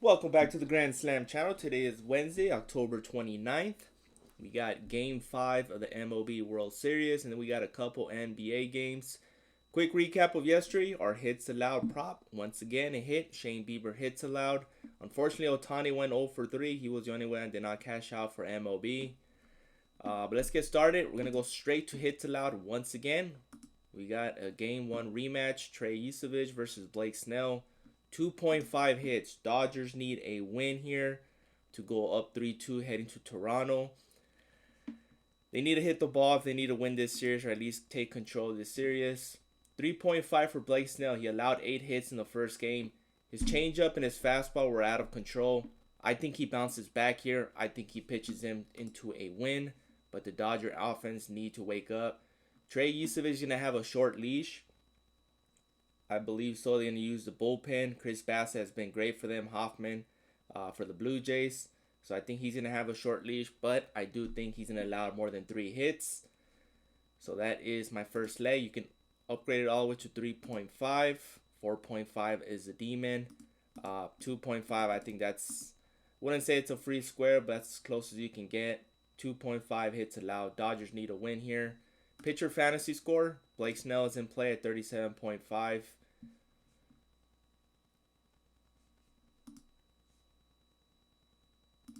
Welcome back to the Grand Slam channel. Today is Wednesday, October 29th. We got game 5 of the MLB World Series, and then we got a couple NBA games. Quick recap of yesterday, our hits allowed prop. Once again, a hit. Shane Bieber hits allowed. Unfortunately, Ohtani went 0 for 3. He was the only one that did not cash out for MLB. But let's get started. We're going to go straight to hits allowed once again. We got a game 1 rematch. Trey Yusevich versus Blake Snell. 2.5 hits. Dodgers need a win here to go up 3-2 heading to Toronto. They need to hit the ball if they need to win this series or at least take control of this series. 3.5 for Blake Snell. He allowed 8 hits in the first game. His changeup and his fastball were out of control. I think he bounces back here. I think he pitches him into a win. But the Dodger offense need to wake up. Trey Yusevich is going to have a short leash. I believe so. They're going to use the bullpen. Chris Bassett has been great for them. Hoffman for the Blue Jays. So I think he's going to have a short leash. But I do think he's going to allow more than 3 hits. So that is my first leg. You can upgrade it all the way to 3.5. 4.5 is the demon. 2.5, I think that's... wouldn't say it's a free square, but that's as close as you can get. 2.5 hits allowed. Dodgers need a win here. Pitcher fantasy score. Blake Snell is in play at 37.5.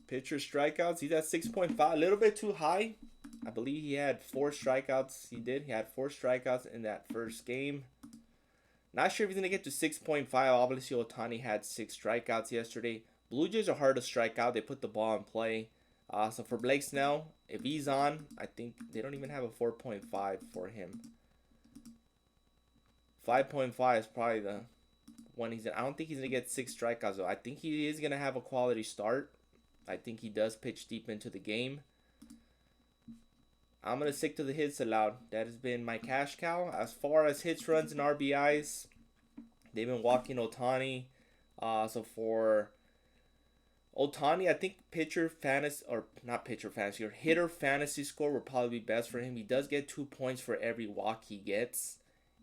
Pitcher strikeouts. He's at 6.5. A little bit too high. I believe he had 4 strikeouts. He had 4 strikeouts in that first game. Not sure if he's going to get to 6.5. Obviously, Ohtani had 6 strikeouts yesterday. Blue Jays are hard to strike out. They put the ball in play. So for Blake Snell, if he's on, I think they don't even have a 4.5 for him. 5.5 is probably the one he's in. I don't think he's going to get 6 strikeouts, though. I think he is going to have a quality start. I think he does pitch deep into the game. I'm going to stick to the hits allowed. That has been my cash cow. As far as hits, runs, and RBIs, they've been walking Ohtani. So for Ohtani, I think pitcher fantasy, or not pitcher fantasy, or hitter fantasy score will probably be best for him. He does get 2 points for every walk he gets.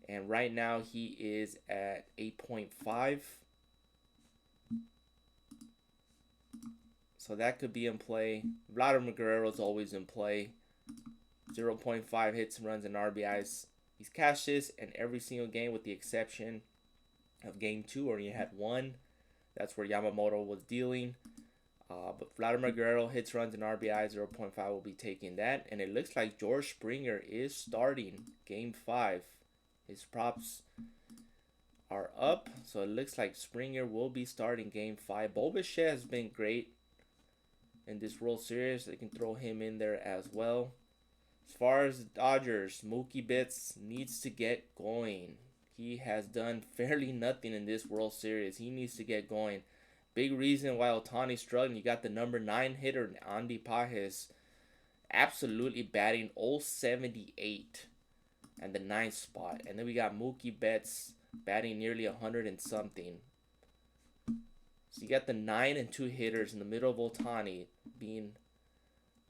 And right now he is at 8.5. So that could be in play. Vladimir Guerrero is always in play. 0.5 hits, runs, and RBIs. He's cashed this in every single game with the exception of game 2 where he had 1. That's where Yamamoto was dealing. But Vladimir Guerrero hits, runs, and RBI 0.5 will be taking that. And it looks like George Springer is starting game 5. His props are up. So it looks like Springer will be starting game 5. Bo Bichette has been great in this World Series. They can throw him in there as well. As far as the Dodgers, Mookie Betts needs to get going. He has done fairly nothing in this World Series. He needs to get going. Big reason why Ohtani's struggling. You got the number 9 hitter, Andy Pajes, absolutely batting 078 and the 9th spot. And then we got Mookie Betts batting nearly 100 and something. So you got the 9 and 2 hitters in the middle of Ohtani being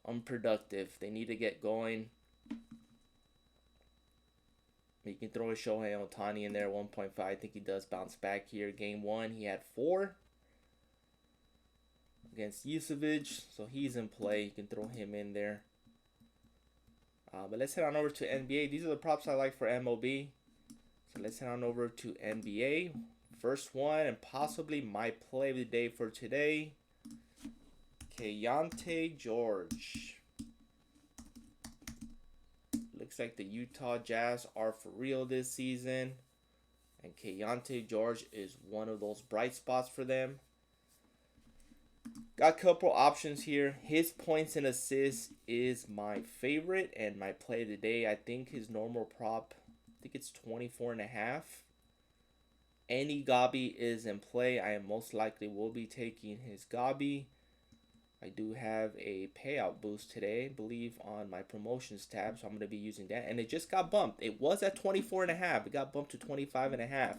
unproductive. They need to get going. You can throw a Shohei Ohtani in there, 1.5. I think he does bounce back here. Game 1, he had 4 against Yusevich, so he's in play. You can throw him in there. But let's head on over to NBA. These are the props I like for MLB. So let's head on over to NBA. First one, and possibly my play of the day for today, Keyonte George. Looks like the Utah Jazz are for real this season. And Keyonte George is one of those bright spots for them. Got a couple options here. His points and assists is my favorite and my play of the day. I think his normal prop, I think it's 24.5. Any Gabi is in play. I am most likely will be taking his Gabi. I do have a payout boost today, I believe, on my promotions tab, so I'm going to be using that. And it just got bumped. It was at 24.5. It got bumped to 25.5.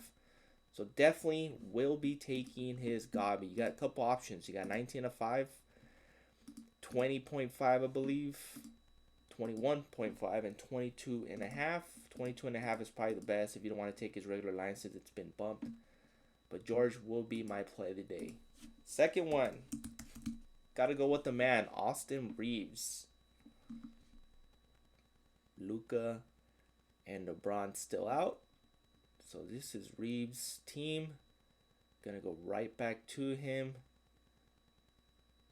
So definitely will be taking his Gabi. You got a couple options. You got 19.5, 20.5, I believe, 21.5, and 22.5. 22.5 is probably the best if you don't want to take his regular line since it's been bumped. But George will be my play of the day. Second one. Gotta go with the man, Austin Reeves. Luka and LeBron still out. So this is Reeves' team. Gonna go right back to him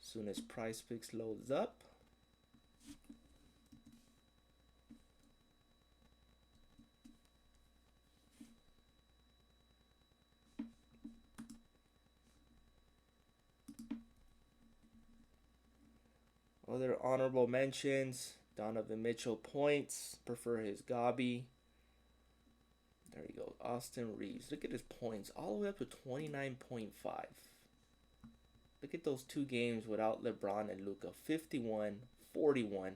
as soon as Price Picks loads up. Other honorable mentions: Donovan Mitchell points. Prefer his Gobby. There you go. Austin Reeves. Look at his points. All the way up to 29.5. Look at those 2 games without LeBron and Luka. 51, 41.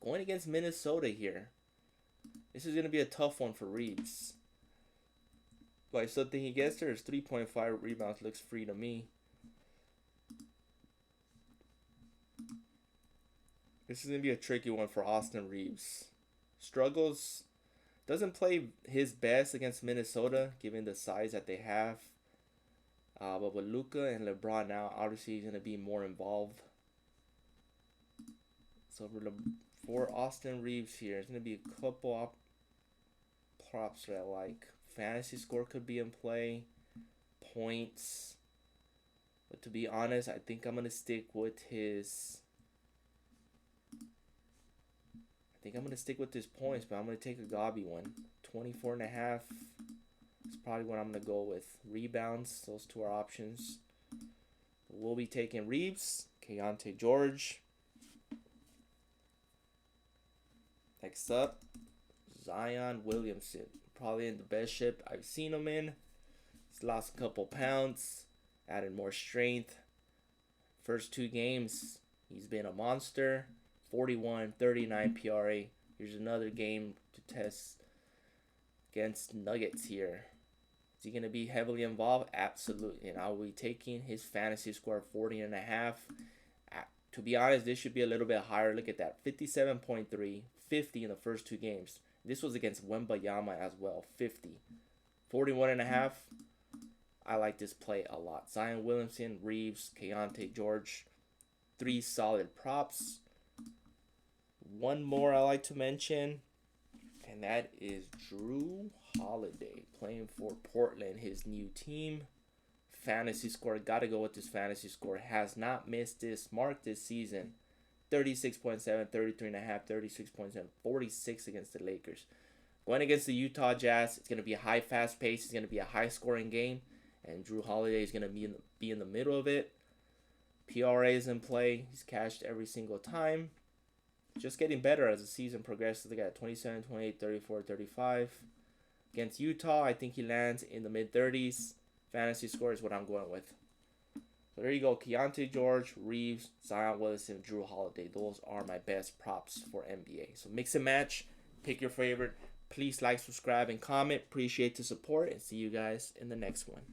Going against Minnesota here. This is going to be a tough one for Reeves. But I still think he gets there. His 3.5 rebounds looks free to me. This is going to be a tricky one for Austin Reeves. Struggles. Doesn't play his best against Minnesota, given the size that they have. But with Luka and LeBron now, obviously he's going to be more involved. So for Austin Reeves here, there's going to be a couple props that I like. Fantasy score could be in play. Points. But to be honest, I think I'm going to stick with his... points, but I'm going to take a gobby one. 24.5 is probably what I'm going to go with. Rebounds, those 2 are options. We'll be taking Reeves, Keontae George. Next up, Zion Williamson. Probably in the best shape I've seen him in. He's lost a couple pounds, added more strength. First 2 games, he's been a monster. 41, 39 PRA. Here's another game to test against Nuggets here. Is he going to be heavily involved? Absolutely. And I'll be taking his fantasy score 40.5. To be honest, this should be a little bit higher. Look at that. 57.3, 50 in the first 2 games. This was against Wembayama as well. 50. 41.5. I like this play a lot. Zion Williamson, Reeves, Keontae George. 3 solid props. One more I like to mention, and that is Drew Holiday playing for Portland, his new team. Fantasy score, gotta go with this fantasy score. Has not missed this mark this season. 36.7, 33.5, 36.7, 46 against the Lakers. Going against the Utah Jazz, it's gonna be a high, fast pace. It's gonna be a high scoring game, and Drew Holiday is gonna be in the middle of it. PRA is in play. He's cashed every single time. Just getting better as the season progresses. They got 27, 28, 34, 35. Against Utah, I think he lands in the mid-30s. Fantasy score is what I'm going with. So there you go. Keontae George, Reeves, Zion Williamson, Drew Holiday. Those are my best props for NBA. So mix and match. Pick your favorite. Please like, subscribe, and comment. Appreciate the support, and see you guys in the next one.